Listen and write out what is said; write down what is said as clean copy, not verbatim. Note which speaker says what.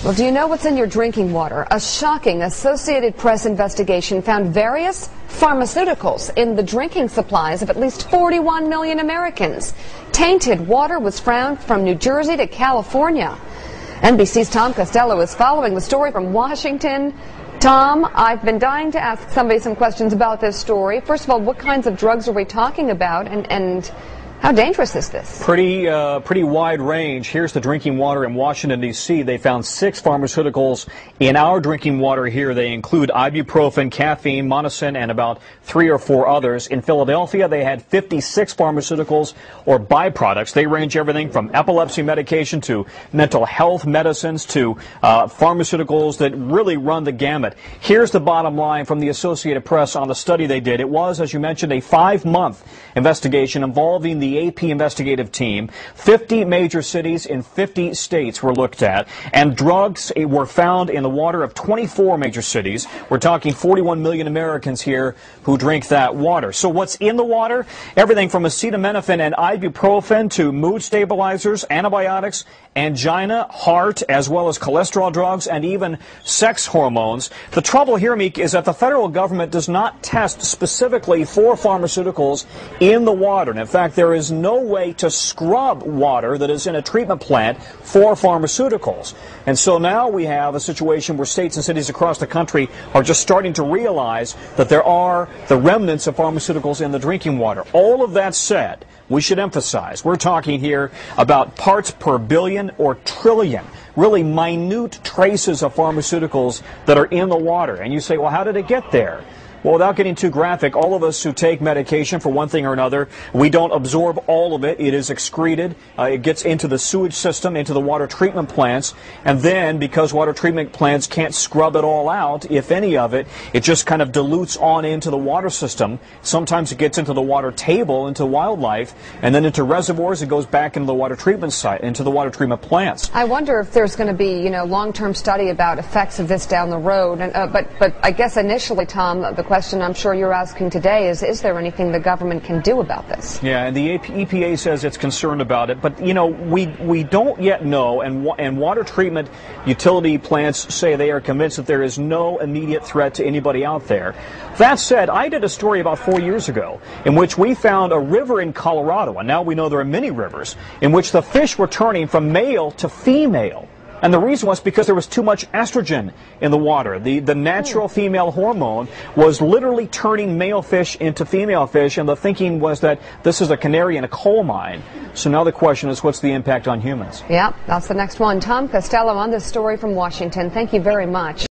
Speaker 1: Well, do you know what's in your drinking water? A shocking Associated Press investigation found various pharmaceuticals in the drinking supplies of at least 41 million Americans. Tainted water was found from New Jersey to California. NBC's Tom Costello is following the story from Washington. Tom, I've been dying to ask somebody some questions about this story. First of all, what kinds of drugs are we talking about, and how dangerous is this?
Speaker 2: Pretty wide range. Here's the drinking water in Washington, D.C. They found 6 pharmaceuticals in our drinking water here. They include ibuprofen, caffeine, monosin, and about 3 or 4 others. In Philadelphia, they had 56 pharmaceuticals or byproducts. They range everything from epilepsy medication to mental health medicines to pharmaceuticals that really run the gamut. Here's the bottom line from the Associated Press on the study they did. It was, as you mentioned, a 5-month investigation involving the AP investigative team. 50 major cities in 50 states were looked at, and drugs were found in the water of 24 major cities. We're talking 41 million Americans here who drink that water. So what's in the water? Everything from acetaminophen and ibuprofen to mood stabilizers, antibiotics, angina, heart, as well as cholesterol drugs, and even sex hormones. The trouble here, Meek, is that the federal government does not test specifically for pharmaceuticals in the water. And in fact, there is no way to scrub water that is in a treatment plant for pharmaceuticals. And so now we have a situation where states and cities across the country are just starting to realize that there are the remnants of pharmaceuticals in the drinking water. All of that said, we should emphasize, we're talking here about parts per billion or trillion, really minute traces of pharmaceuticals that are in the water. And you say, well, how did it get there? Well, without getting too graphic, all of us who take medication for one thing or another, we don't absorb all of it. It is excreted. It gets into the sewage system, into the water treatment plants. And then, because water treatment plants can't scrub it all out, if any of it, it just kind of dilutes on into the water system. Sometimes it gets into the water table, into wildlife, and then into reservoirs. It goes back into the water treatment site, into the water treatment plants.
Speaker 1: I wonder if there's going to be, long-term study about effects of this down the road. And, but I guess initially, Tom, the question I'm sure you're asking today is there anything the government can do about this?
Speaker 2: Yeah, and the EPA says it's concerned about it, but we don't yet know, and water treatment utility plants say they are convinced that there is no immediate threat to anybody out there. That said, I did a story about 4 years ago in which we found a river in Colorado, and now we know there are many rivers, in which the fish were turning from male to female. And the reason was because there was too much estrogen in the water. The natural female hormone was literally turning male fish into female fish, and the thinking was that this is a canary in a coal mine. So now the question is, what's the impact on humans?
Speaker 1: Yeah, that's the next one. Tom Costello on this story from Washington. Thank you very much.